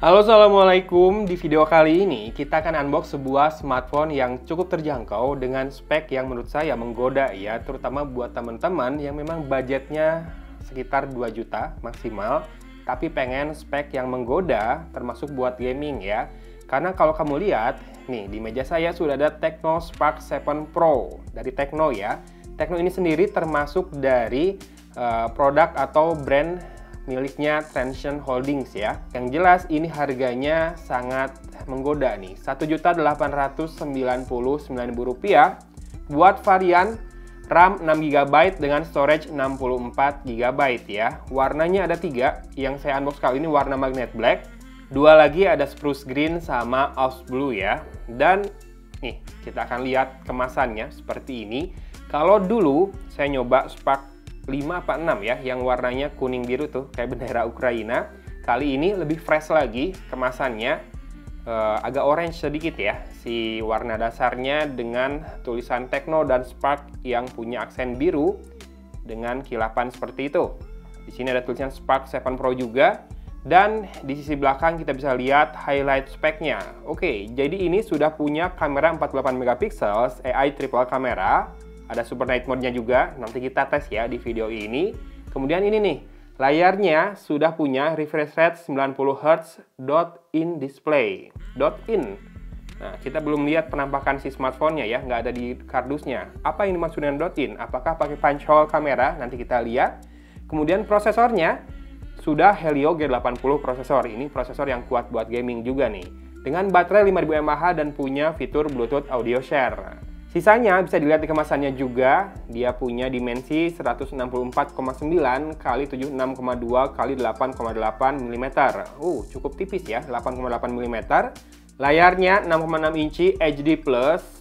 Halo, Assalamualaikum. Di video kali ini kita akan unbox sebuah smartphone yang cukup terjangkau dengan spek yang menurut saya menggoda ya, terutama buat teman-teman yang memang budgetnya sekitar 2 juta maksimal, tapi pengen spek yang menggoda termasuk buat gaming ya. Karena kalau kamu lihat, nih di meja saya sudah ada Tecno Spark 7 Pro dari Tecno ya. Tecno ini sendiri termasuk dari produk atau brand miliknya Transsion Holdings ya. Yang jelas ini harganya sangat menggoda nih, Rp1.899.000 buat varian RAM 6GB dengan storage 64GB ya. Warnanya ada 3, yang saya unbox kali ini warna magnet black, 2 lagi ada spruce green sama aussie blue ya. Dan nih kita akan lihat kemasannya seperti ini. Kalau dulu saya nyoba Spark 5 apa 6 ya, yang warnanya kuning biru tuh kayak bendera Ukraina. Kali ini lebih fresh lagi kemasannya, agak orange sedikit ya si warna dasarnya, dengan tulisan Tecno dan Spark yang punya aksen biru dengan kilapan seperti itu. Di sini ada tulisan Spark 7 Pro juga, dan di sisi belakang kita bisa lihat highlight speknya. Oke, jadi ini sudah punya kamera 48 MP, AI triple kamera. Ada super night mode-nya juga, nanti kita tes ya di video ini. Kemudian ini nih, layarnya sudah punya refresh rate 90Hz dot-in display. Dot-in. Nah, kita belum lihat penampakan si smartphone-nya ya, nggak ada di kardusnya. Apa yang dimaksud dengan dot-in? Apakah pakai punch hole kamera? Nanti kita lihat. Kemudian prosesornya sudah Helio G80 prosesor. Ini prosesor yang kuat buat gaming juga nih. Dengan baterai 5000 mAh dan punya fitur Bluetooth audio share. Sisanya bisa dilihat di kemasannya juga, dia punya dimensi 164,9 x 76,2 x 8,8 mm. Cukup tipis ya, 8,8 mm. Layarnya 6,6 inci HD+,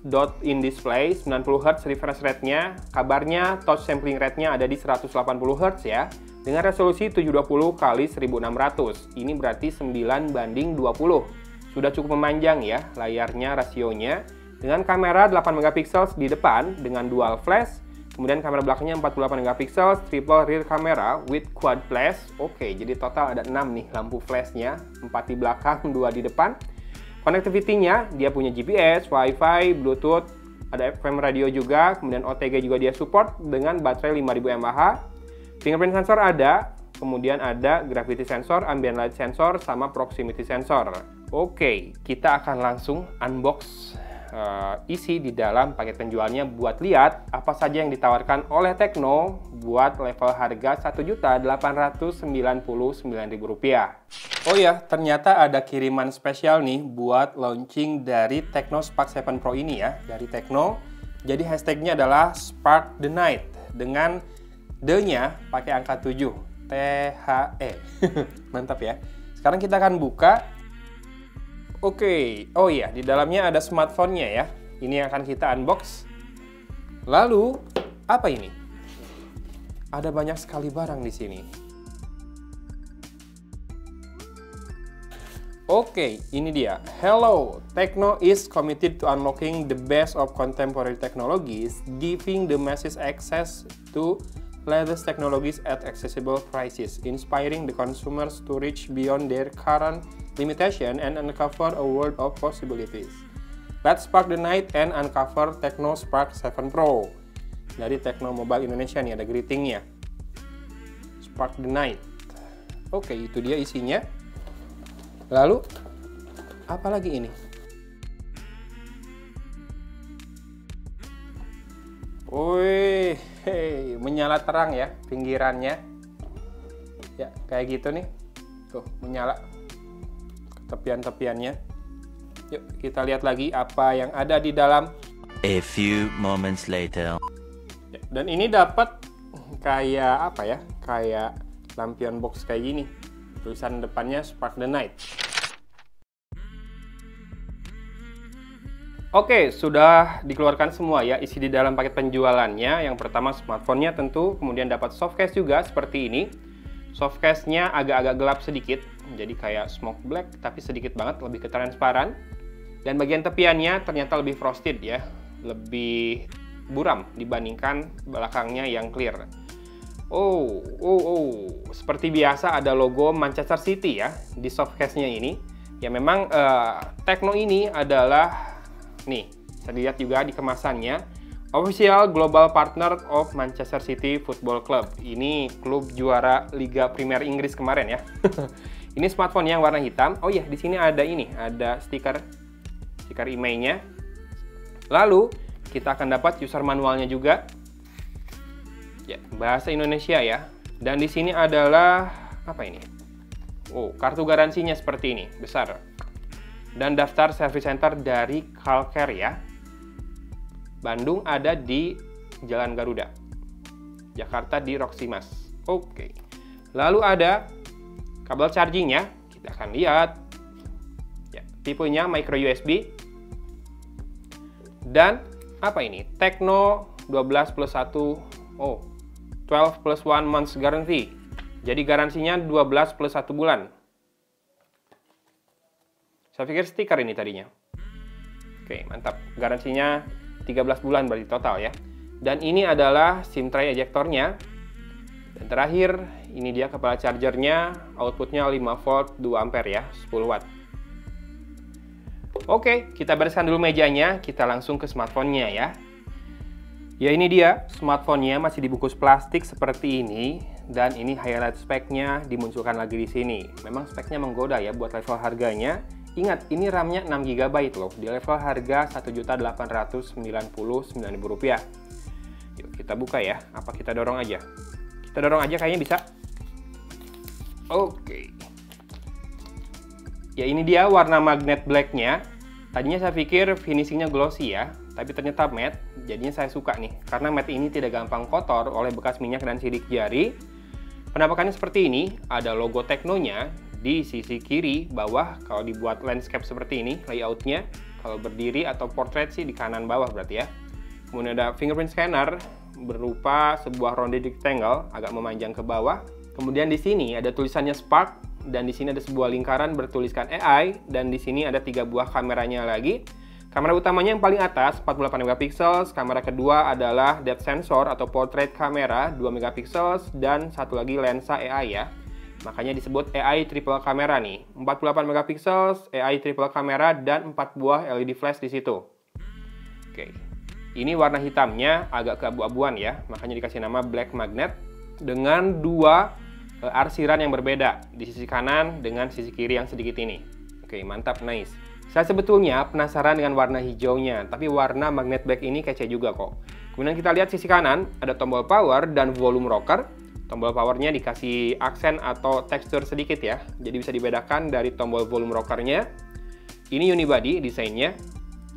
dot-in display, 90Hz refresh rate-nya. Kabarnya touch sampling rate-nya ada di 180Hz ya, dengan resolusi 720 x 1600. Ini berarti 9:20. Sudah cukup memanjang ya layarnya, rasionya. Dengan kamera 8 MP di depan dengan dual flash, kemudian kamera belakangnya 48 MP, triple rear camera with quad flash. Oke, jadi total ada 6 nih lampu flashnya, 4 di belakang, 2 di depan. Connectivity-nya dia punya GPS, Wi-Fi, Bluetooth, ada FM radio juga, kemudian OTG juga dia support dengan baterai 5000 mAh. Fingerprint sensor ada, kemudian ada gravity sensor, ambient light sensor, sama proximity sensor. Oke, kita akan langsung unbox isi di dalam paket penjualnya buat lihat apa saja yang ditawarkan oleh Tecno buat level harga Rp1.899.000. Oh ya, ternyata ada kiriman spesial nih buat launching dari Tecno Spark 7 Pro ini ya, dari Tecno. Jadi hashtagnya adalah Spark the Night, dengan D-nya pakai angka 7, THE. Mantap ya. Sekarang kita akan buka. Oke, oh iya, di dalamnya ada smartphone-nya ya. Ini yang akan kita unbox. Lalu, apa ini? Ada banyak sekali barang di sini. Oke, ini dia. Hello, Tecno is committed to unlocking the best of contemporary technologies, giving the masses access to latest technologies at accessible prices, inspiring the consumers to reach beyond their current limitation and uncover a world of possibilities. Let's spark the night and uncover Tecno Spark 7 Pro. Dari Tecno Mobile Indonesia nih, ada greetingnya. Spark the night. Oke, itu dia isinya. Lalu, apa lagi ini? Wih, menyala terang ya pinggirannya. Ya, kayak gitu nih. Tuh, menyala tepian-tepiannya. Yuk, kita lihat lagi apa yang ada di dalam. A few moments later. Ya, dan ini dapat kayak apa ya? Kayak lampion box kayak gini. Tulisan depannya Spark the Night. Oke, sudah dikeluarkan semua ya isi di dalam paket penjualannya. Yang pertama smartphone-nya tentu, kemudian dapat softcase juga seperti ini. Softcase-nya agak-agak gelap sedikit, jadi kayak smoke black, tapi sedikit banget, lebih ke transparan. Dan bagian tepiannya ternyata lebih frosted ya, lebih buram dibandingkan belakangnya yang clear. Seperti biasa ada logo Manchester City ya di softcase-nya ini. Ya memang Tecno ini adalah, nih, bisa dilihat juga di kemasannya, Official Global Partner of Manchester City Football Club. Ini klub juara Liga Premier Inggris kemarin ya. Ini smartphone yang warna hitam. Oh iya, di sini ada ini, ada stiker emailnya. Lalu kita akan dapat user manualnya juga. Ya, bahasa Indonesia ya. Dan di sini adalah apa ini? Kartu garansinya seperti ini, besar. Dan daftar service center dari Calcare ya. Bandung ada di Jalan Garuda. Jakarta di Roxy Mas. Oke. Lalu ada kabel chargingnya. Kita akan lihat. Ya, tipenya micro USB. Dan apa ini? Tecno 12+1. 12 plus 1 months guarantee. Jadi garansinya 12 plus 1 bulan. Saya pikir stiker ini tadinya. Oke, mantap. Garansinya 13 bulan berarti total ya. Dan ini adalah SIM tray ejectornya. Dan terakhir, ini dia kepala chargernya. Outputnya 5 volt 2 ampere ya, 10 watt. Oke, kita bereskan dulu mejanya. Kita langsung ke smartphone-nya ya. Ya ini dia, smartphone-nya masih dibungkus plastik seperti ini. Dan ini highlight speknya dimunculkan lagi di sini. Memang speknya menggoda ya buat level harganya. Ingat, ini RAM-nya 6 GB loh. Di level harga Rp1.899.000. Yuk kita buka ya. Apa kita dorong aja? Kita dorong aja kayaknya bisa. Oke. Ya ini dia warna magnet black-nya. Tadinya saya pikir finishingnya glossy ya, tapi ternyata matte. Jadinya saya suka nih, karena matte ini tidak gampang kotor oleh bekas minyak dan sidik jari. Penampakannya seperti ini, ada logo Tecno-nya di sisi kiri bawah. Kalau dibuat landscape seperti ini layoutnya, kalau berdiri atau portrait sih di kanan bawah berarti ya. Kemudian ada fingerprint scanner berupa sebuah ronde rectangle agak memanjang ke bawah. Kemudian di sini ada tulisannya Spark. Dan di sini ada sebuah lingkaran bertuliskan AI, dan di sini ada 3 buah kameranya lagi. Kamera utamanya yang paling atas 48 megapiksel, kamera kedua adalah depth sensor atau portrait kamera 2 megapiksel, dan satu lagi lensa AI ya. Makanya disebut AI triple kamera nih. 48 megapiksel, AI triple kamera, dan 4 buah LED flash di situ. Oke. Ini warna hitamnya agak keabu-abuan ya, makanya dikasih nama black magnet dengan 2 arsiran yang berbeda di sisi kanan dengan sisi kiri yang sedikit ini. Oke, mantap, nice. Saya sebetulnya penasaran dengan warna hijaunya, tapi warna magnet black ini kece juga kok. Kemudian kita lihat sisi kanan, ada tombol power dan volume rocker. Tombol powernya dikasih aksen atau tekstur sedikit ya, jadi bisa dibedakan dari tombol volume rockernya. Ini unibody desainnya.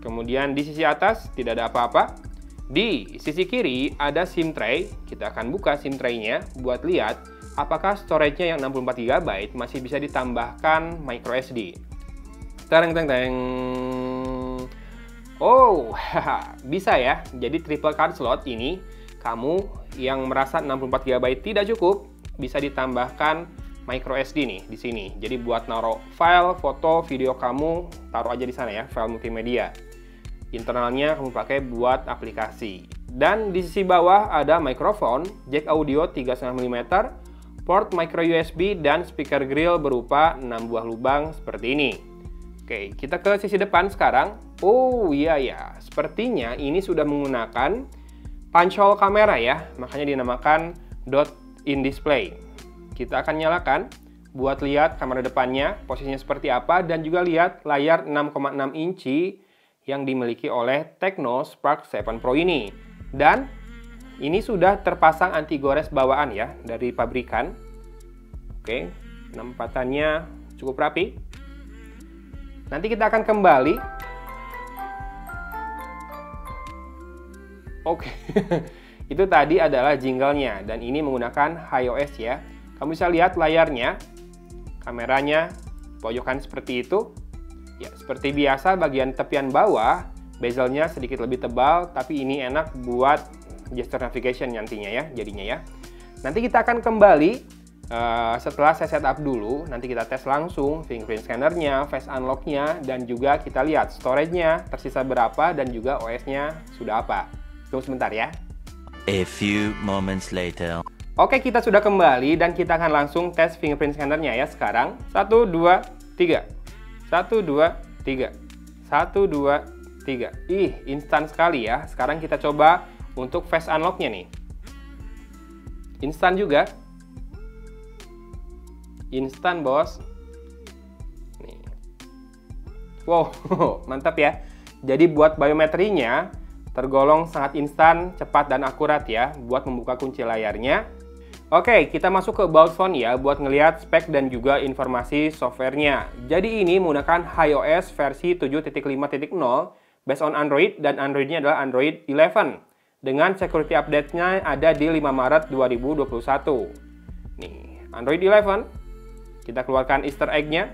Kemudian di sisi atas tidak ada apa-apa. Di sisi kiri ada SIM tray. Kita akan buka SIM tray-nya buat lihat apakah storage-nya yang 64 GB masih bisa ditambahkan micro SD. Teng. Oh, bisa ya. Jadi triple card slot ini, kamu yang merasa 64 GB tidak cukup, bisa ditambahkan micro SD nih di sini. Jadi buat naruh file, foto, video kamu, taruh aja di sana ya, file multimedia. Internalnya kamu pakai buat aplikasi. Dan di sisi bawah ada mikrofon, jack audio 3,5 mm, port micro USB, dan speaker grill berupa 6 buah lubang seperti ini. Oke, kita ke sisi depan sekarang. Oh iya ya, sepertinya ini sudah menggunakan punch hole kamera ya, makanya dinamakan dot in display. Kita akan nyalakan buat lihat kamera depannya, posisinya seperti apa, dan juga lihat layar 6,6 inci yang dimiliki oleh Tecno Spark 7 Pro ini. Dan ini sudah terpasang anti gores bawaan ya dari pabrikan. Oke, penempatannya cukup rapi. Nanti kita akan kembali. Oke, itu tadi adalah jinglenya dan ini menggunakan iOS ya. Kamu bisa lihat layarnya, kameranya pojokan seperti itu. Ya, seperti biasa bagian tepian bawah bezelnya sedikit lebih tebal, tapi ini enak buat gesture navigation nantinya ya, jadinya ya. Nanti kita akan kembali setelah saya setup dulu. Nanti kita tes langsung fingerprint scannernya, face unlocknya, dan juga kita lihat storage-nya tersisa berapa dan juga OS-nya sudah apa. Tunggu sebentar ya. A few moments later. Oke, kita sudah kembali dan kita akan langsung tes fingerprint scannernya ya sekarang. 1, 2, 3. 1, 2, 3. 1, 2, 3. Ih, instan sekali ya. Sekarang kita coba untuk face unlock-nya nih. Instan juga. Instan, bos. Nih. Wow, mantap ya. Jadi buat biometrinya tergolong sangat instan, cepat, dan akurat ya buat membuka kunci layarnya. Oke, kita masuk ke About Phone ya buat ngelihat spek dan juga informasi softwarenya. Jadi ini menggunakan iOS versi 7.5.0 based on Android dan Androidnya adalah Android 11. Dengan security update-nya ada di 5 Maret 2021. Nih, Android 11. Kita keluarkan Easter egg-nya.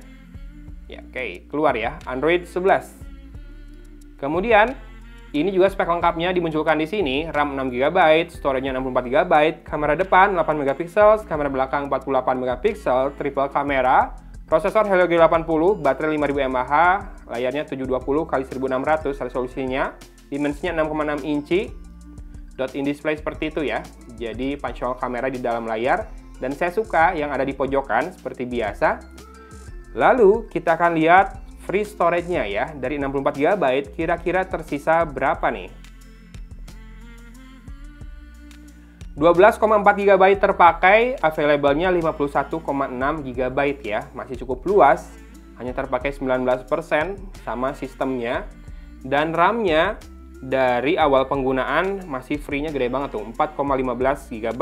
Ya, oke, keluar ya, Android 11. Kemudian ini juga spek lengkapnya dimunculkan di sini, RAM 6GB, storage-nya 64GB, kamera depan 8MP, kamera belakang 48MP, triple kamera, prosesor Helio G80, baterai 5000 mAh, layarnya 720x1600 resolusinya, dimensinya 6,6 inci, dot-in display seperti itu ya, jadi functional kamera di dalam layar, dan saya suka yang ada di pojokan seperti biasa. Lalu kita akan lihat free storage-nya ya, dari 64GB kira-kira tersisa berapa nih? 12,4GB terpakai, available-nya 51,6GB ya, masih cukup luas, hanya terpakai 19% sama sistemnya, dan RAM-nya dari awal penggunaan masih free-nya gede banget tuh, 4,15GB.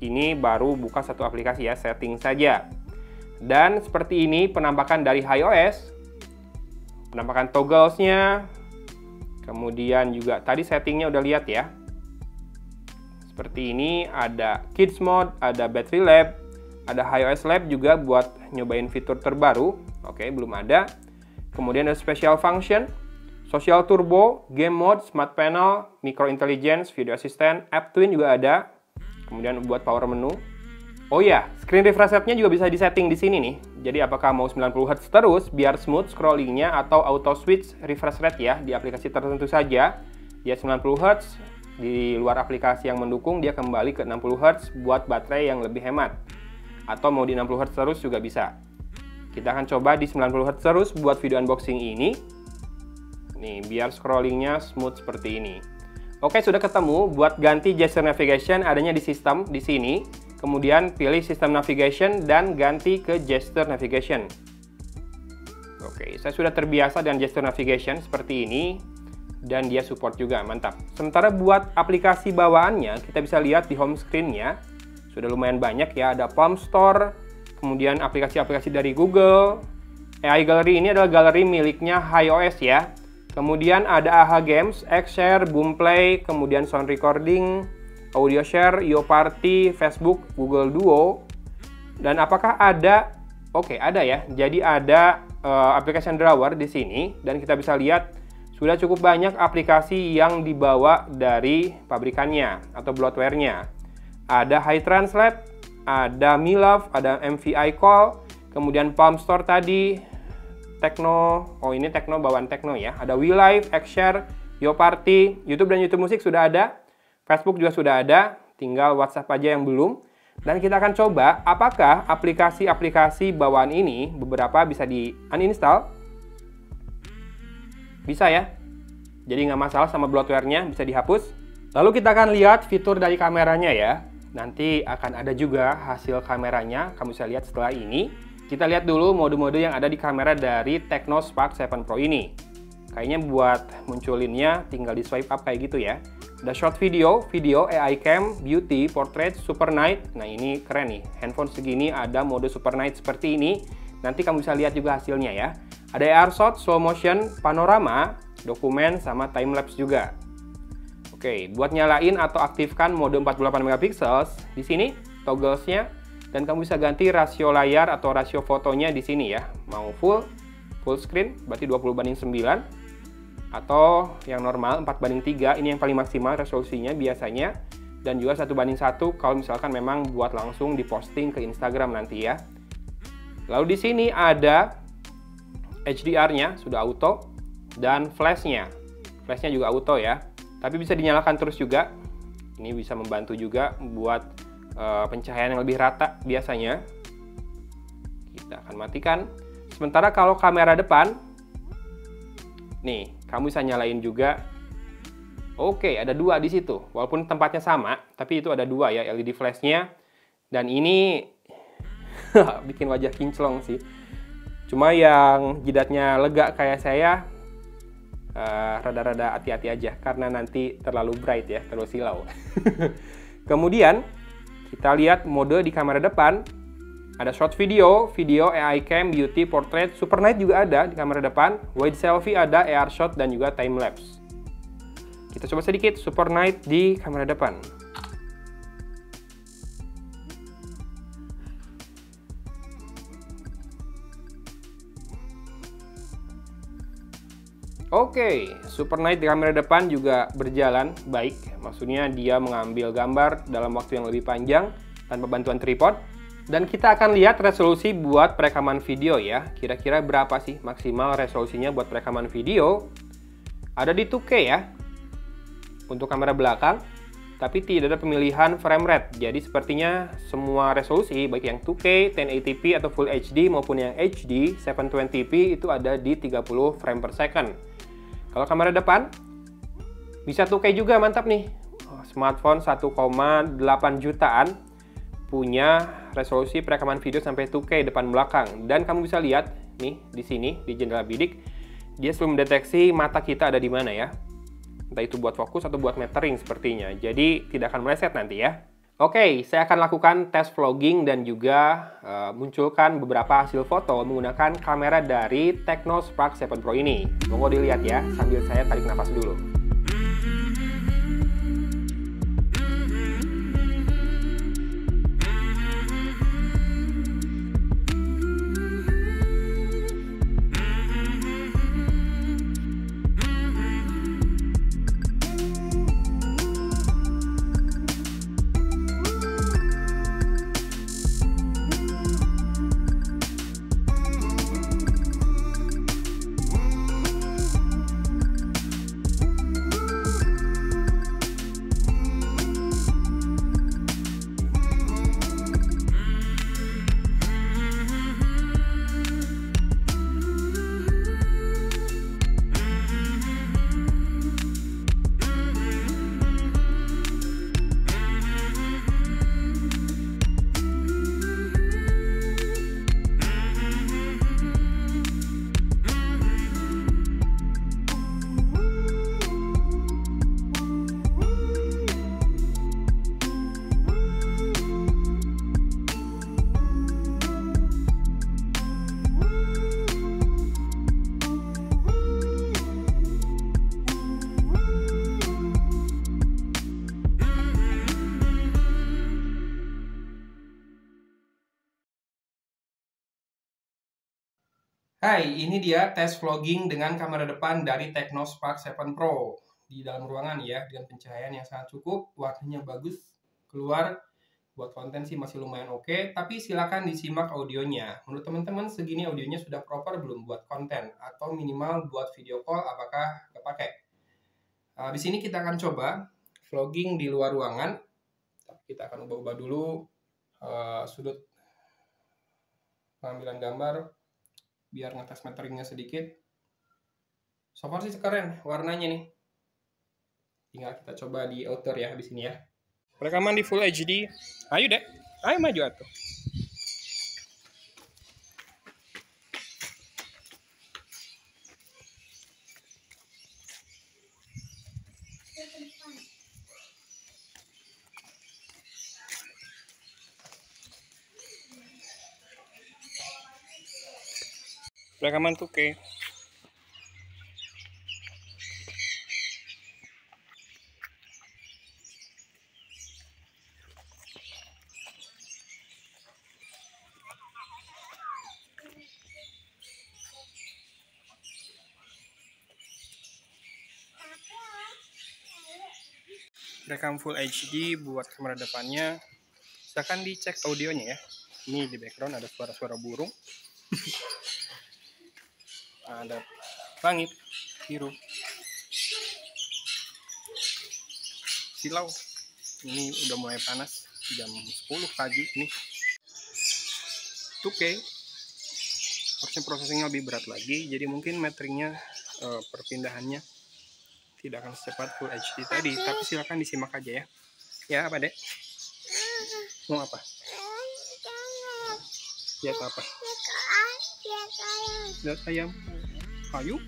Ini baru buka satu aplikasi ya, setting saja. Dan seperti ini penampakan dari iOS. Penampakan togglesnya, kemudian juga tadi settingnya udah lihat ya. Seperti ini ada Kids Mode, ada Battery Lab, ada iOS Lab juga buat nyobain fitur terbaru. Oke, belum ada. Kemudian ada Special Function, Social Turbo, Game Mode, Smart Panel, Micro Intelligence, Video Assistant, App Twin juga ada. Kemudian buat power menu. Oh ya, screen refresh rate-nya juga bisa disetting di sini nih. Jadi apakah mau 90Hz terus biar smooth scrollingnya atau auto switch refresh rate ya di aplikasi tertentu saja. Dia 90Hz, di luar aplikasi yang mendukung dia kembali ke 60Hz buat baterai yang lebih hemat. Atau mau di 60Hz terus juga bisa. Kita akan coba di 90Hz terus buat video unboxing ini. Nih, biar scrollingnya smooth seperti ini. Oke, sudah ketemu. Buat ganti gesture navigation adanya di sistem di sini. Kemudian pilih sistem navigation dan ganti ke gesture navigation. Oke, saya sudah terbiasa dengan gesture navigation seperti ini dan dia support juga, mantap. Sementara buat aplikasi bawaannya, kita bisa lihat di home screen-nya sudah lumayan banyak ya, ada Palm Store, kemudian aplikasi-aplikasi dari Google. AI Gallery ini adalah galeri miliknya iOS ya. Kemudian ada AHA Games, Xshare, Boomplay, kemudian Sound Recording, Audio Share, YoParty, Facebook, Google Duo. Dan apakah ada? Oke, ada ya. Jadi ada application drawer di sini dan kita bisa lihat sudah cukup banyak aplikasi yang dibawa dari pabrikannya atau bloatware-nya. Ada HiTranslate, ada MeLove, ada MVI Call, kemudian Palm Store tadi, Tekno. Oh, ini Tekno bawaan Tekno ya. Ada WeLive, Xshare, YoParty, YouTube dan YouTube Musik sudah ada. Facebook juga sudah ada, tinggal WhatsApp aja yang belum. Dan kita akan coba apakah aplikasi-aplikasi bawaan ini beberapa bisa di uninstall. Bisa ya. Jadi nggak masalah sama bloatware-nya, bisa dihapus. Lalu kita akan lihat fitur dari kameranya ya. Nanti akan ada juga hasil kameranya, kamu bisa lihat setelah ini. Kita lihat dulu mode-mode yang ada di kamera dari Tecno Spark 7 Pro ini. Kayaknya buat munculinnya tinggal di swipe up kayak gitu ya. Ada short video, AI cam, beauty, portrait, super night. Nah ini keren nih, handphone segini ada mode super night seperti ini. Nanti kamu bisa lihat juga hasilnya ya. Ada AR shot, slow motion, panorama, dokumen, sama time lapse juga. Oke, buat nyalain atau aktifkan mode 48MP di sini togglesnya, dan kamu bisa ganti rasio layar atau rasio fotonya di sini ya. Mau full screen berarti 20:9. Atau yang normal 4:3, ini yang paling maksimal resolusinya biasanya, dan juga 1:1 kalau misalkan memang buat langsung diposting ke Instagram nanti ya. Lalu di sini ada HDR-nya sudah auto dan flash-nya juga auto ya, tapi bisa dinyalakan terus juga. Ini bisa membantu juga buat pencahayaan yang lebih rata biasanya. Kita akan matikan. Sementara kalau kamera depan, nih, kamu bisa nyalain juga. Oke, ada 2 di situ. Walaupun tempatnya sama, tapi itu ada 2 ya LED flashnya. Dan ini bikin wajah kinclong sih. Cuma yang jidatnya lega kayak saya, rada-rada hati-hati aja karena nanti terlalu bright ya, terlalu silau. Kemudian kita lihat mode di kamera depan. Ada short video, video, AI cam, beauty, portrait, super night juga ada di kamera depan. Wide selfie ada, AR shot dan juga time lapse. Kita coba sedikit super night di kamera depan. Oke, super night di kamera depan juga berjalan baik. Maksudnya dia mengambil gambar dalam waktu yang lebih panjang tanpa bantuan tripod. Dan kita akan lihat resolusi buat perekaman video ya. Kira-kira berapa sih maksimal resolusinya buat perekaman video? Ada di 2K ya untuk kamera belakang, tapi tidak ada pemilihan frame rate. Jadi sepertinya semua resolusi baik yang 2K, 1080p atau Full HD maupun yang HD 720p itu ada di 30 frame per second. Kalau kamera depan bisa 2K juga, mantap nih. Smartphone 1,8 jutaan punya resolusi perekaman video sampai 2K depan belakang. Dan kamu bisa lihat nih di sini di jendela bidik, dia selalu mendeteksi mata kita ada di mana ya. Entah itu buat fokus atau buat metering sepertinya. Jadi tidak akan meleset nanti ya. Oke, saya akan lakukan tes vlogging dan juga munculkan beberapa hasil foto menggunakan kamera dari Tecno Spark 7 Pro ini. Monggo dilihat ya, sambil saya tarik nafas dulu. Hai, ini dia tes vlogging dengan kamera depan dari Tecno Spark 7 Pro. Di dalam ruangan ya, dengan pencahayaan yang sangat cukup, warnanya bagus, keluar, buat konten sih masih lumayan oke, tapi silakan disimak audionya. Menurut teman-teman segini audionya sudah proper belum buat konten? Atau minimal buat video call apakah kepake? Di sini kita akan coba vlogging di luar ruangan. Kita akan ubah-ubah dulu sudut pengambilan gambar biar ngetes meteringnya sedikit. So far sih keren warnanya nih. Tinggal kita coba di outer ya habis ini ya. Rekaman di Full HD. Ayo deh, ayo maju atuh. Rekaman 2K. Rekam Full HD buat kamera depannya. Silakan dicek audionya ya. Ini di background ada suara-suara burung. Ada langit biru, silau, ini udah mulai panas. jam 10 pagi ini. 2K harusnya prosesingnya lebih berat lagi, jadi mungkin meteringnya perpindahannya tidak akan secepat Full HD tadi, tapi silakan disimak aja ya. Ya apa dek? Mau apa? Lihat apa? Lihat ayam. Ayo.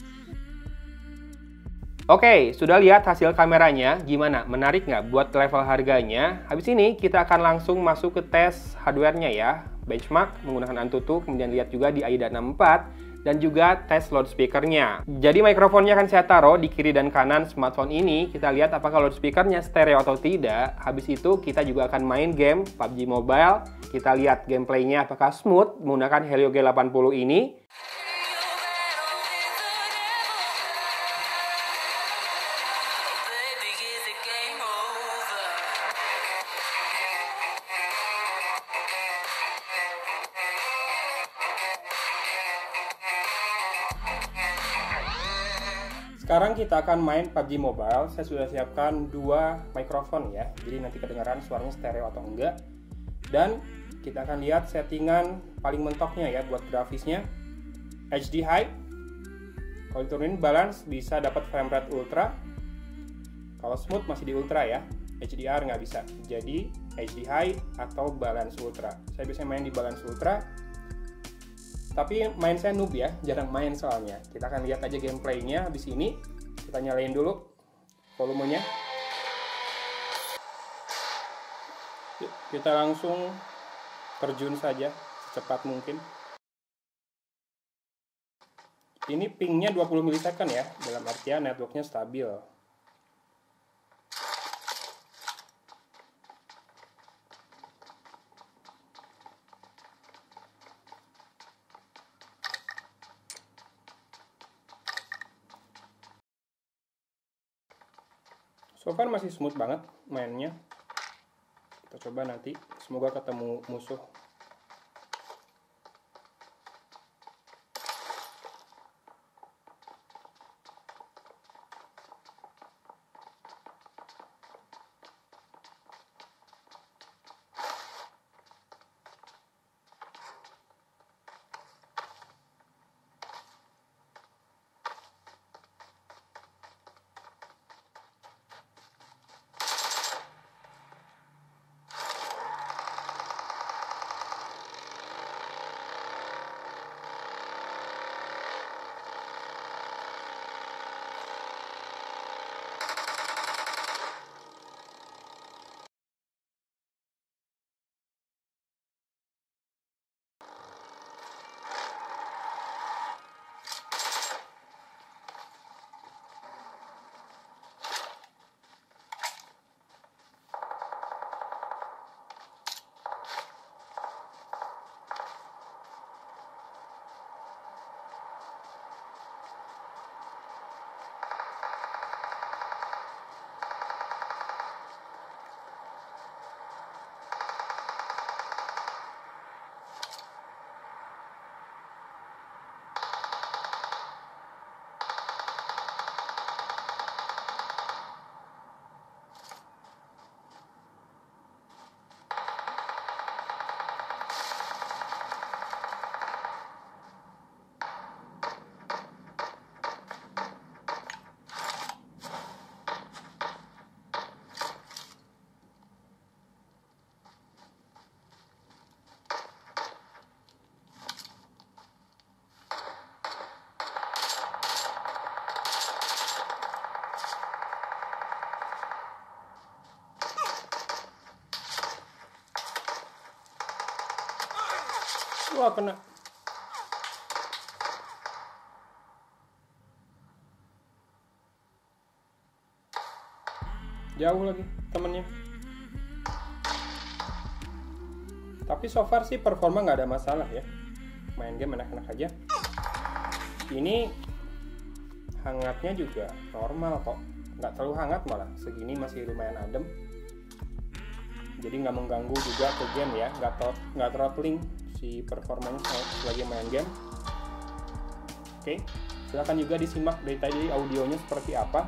Oke, sudah lihat hasil kameranya? Gimana? Menarik nggak buat level harganya? Habis ini kita akan langsung masuk ke tes hardware-nya ya. Benchmark menggunakan Antutu, kemudian lihat juga di AIDA 64, dan juga tes loudspeaker-nya. Jadi mikrofonnya akan saya taruh di kiri dan kanan smartphone ini. Kita lihat apakah loudspeaker-nya stereo atau tidak. Habis itu kita juga akan main game PUBG Mobile. Kita lihat gameplaynya apakah smooth menggunakan Helio G80 ini. Sekarang kita akan main PUBG Mobile. Saya sudah siapkan 2 mikrofon ya, jadi nanti kedengaran suaranya stereo atau enggak. Dan kita akan lihat settingan paling mentoknya ya buat grafisnya. HD High, kalau diturunin balance bisa dapat frame rate ultra. Kalau smooth masih di ultra ya, HDR nggak bisa. Jadi HD High atau balance ultra. Saya biasanya main di balance ultra. Tapi main saya noob ya, jarang main soalnya. Kita akan lihat aja gameplaynya habis ini. Kita nyalain dulu volumenya. Yuk, kita langsung terjun saja secepat mungkin. Ini pingnya 20 milisecond ya, dalam artian networknya stabil. So far masih smooth banget mainnya. Kita coba nanti, semoga ketemu musuh. Wah, kena. Jauh lagi temennya. Tapi so far sih performa nggak ada masalah ya. Main game enak-enak aja. Ini hangatnya juga normal kok. Nggak terlalu hangat malah. Segini masih lumayan adem. Jadi nggak mengganggu juga ke game ya. Nggak throttling si performanya lagi main game. Oke, silahkan juga disimak dari tadi audionya seperti apa.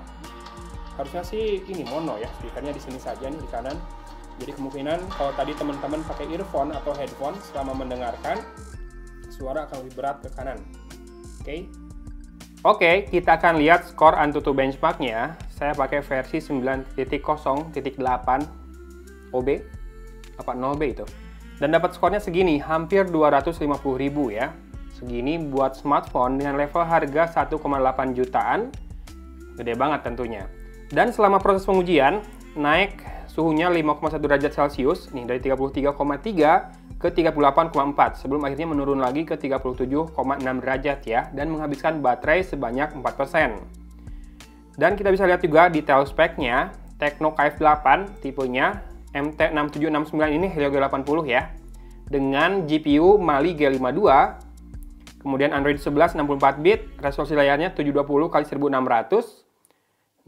Harusnya sih ini mono ya, speakernya di sini saja nih di kanan. Jadi kemungkinan kalau tadi teman-teman pakai earphone atau headphone selama mendengarkan, suara akan lebih berat ke kanan. Oke, kita akan lihat skor AnTuTu benchmarknya. Saya pakai versi 9.0.8 OB, apa 0B itu. Dan dapat skornya segini, hampir 250.000 ya. Segini buat smartphone dengan level harga 1,8 jutaan. Gede banget tentunya. Dan selama proses pengujian, naik suhunya 5,1 derajat Celcius, nih dari 33,3 ke 38,4, sebelum akhirnya menurun lagi ke 37,6 derajat ya, dan menghabiskan baterai sebanyak 4%. Dan kita bisa lihat juga detail speknya, Tecno KF8 tipenya, MT6769 ini Helio G80 ya, dengan GPU Mali G52, kemudian Android 11 64 bit, resolusi layarnya 720x1600.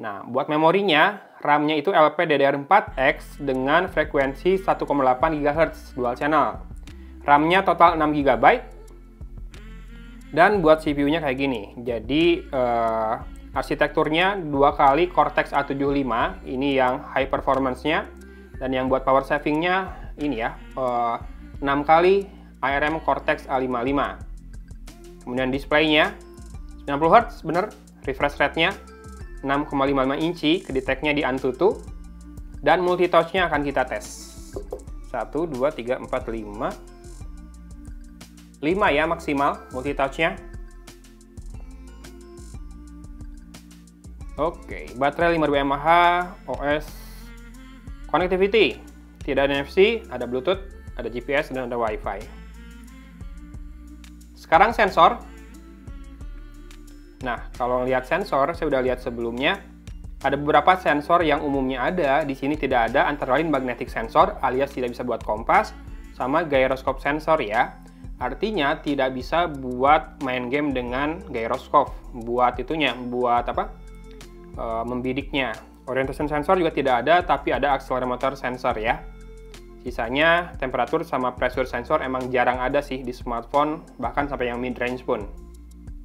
Nah, buat memorinya, RAM-nya itu LPDDR4X dengan frekuensi 1,8 GHz dual channel. RAM-nya total 6 GB. Dan buat CPU-nya kayak gini. Jadi, arsitekturnya 2 kali Cortex A75, ini yang high performance-nya. Dan yang buat power saving-nya ini ya, 6 kali ARM Cortex A55. Kemudian display-nya 90 Hz, bener. Refresh rate-nya 6,55 inci, kedeteknya di AnTuTu. Dan multitouch-nya akan kita tes. 1, 2, 3, 4, 5. 5 ya maksimal multitouch-nya. Oke, baterai 5000 mAh, OS, connectivity, tidak ada NFC, ada Bluetooth, ada GPS, dan ada Wi-Fi. Sekarang sensor. Nah, kalau lihat sensor, saya udah lihat sebelumnya, ada beberapa sensor yang umumnya ada, di sini tidak ada, antara lain magnetic sensor, alias tidak bisa buat kompas, sama gyroscope sensor ya. Artinya tidak bisa buat main game dengan gyroscope, buat itunya, buat apa? Membidiknya. Orientation sensor juga tidak ada, tapi ada accelerometer sensor ya. Sisanya temperatur sama pressure sensor emang jarang ada sih di smartphone, bahkan sampai yang mid range pun.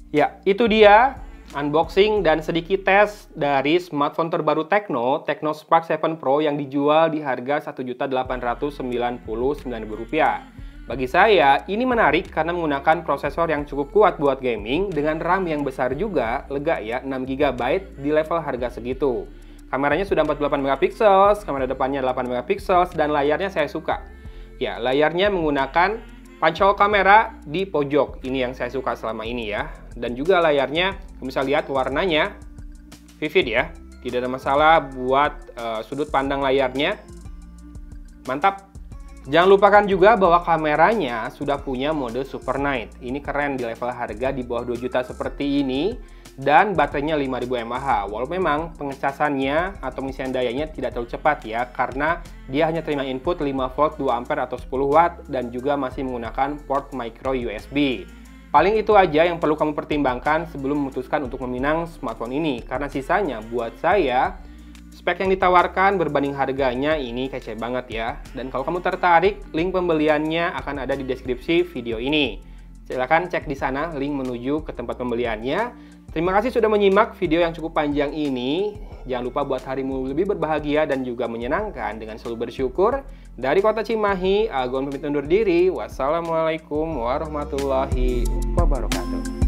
Ya, itu dia unboxing dan sedikit tes dari smartphone terbaru Tecno, Tecno Spark 7 Pro yang dijual di harga Rp1.899.000. Bagi saya, ini menarik karena menggunakan prosesor yang cukup kuat buat gaming dengan RAM yang besar juga, lega ya, 6 GB di level harga segitu. Kameranya sudah 48 MP, kamera depannya 8 MP, dan layarnya saya suka. Ya, layarnya menggunakan pancol kamera di pojok. Ini yang saya suka selama ini ya. Dan juga layarnya, bisa lihat warnanya vivid ya. Tidak ada masalah buat sudut pandang layarnya. Mantap. Jangan lupakan juga bahwa kameranya sudah punya mode Super Night. Ini keren di level harga di bawah 2 juta seperti ini. Dan baterainya 5000 mAh. Walau memang pengecasannya atau pengisian dayanya tidak terlalu cepat ya, karena dia hanya terima input 5 volt 2 ampere atau 10 watt dan juga masih menggunakan port micro USB. Paling itu aja yang perlu kamu pertimbangkan sebelum memutuskan untuk meminang smartphone ini, karena sisanya buat saya spek yang ditawarkan berbanding harganya ini kece banget ya. Dan kalau kamu tertarik, link pembeliannya akan ada di deskripsi video ini. Silahkan cek di sana link menuju ke tempat pembeliannya. Terima kasih sudah menyimak video yang cukup panjang ini. Jangan lupa buat harimu lebih berbahagia dan juga menyenangkan dengan selalu bersyukur. Dari Kota Cimahi, Agon pamit undur diri. Wassalamualaikum warahmatullahi wabarakatuh.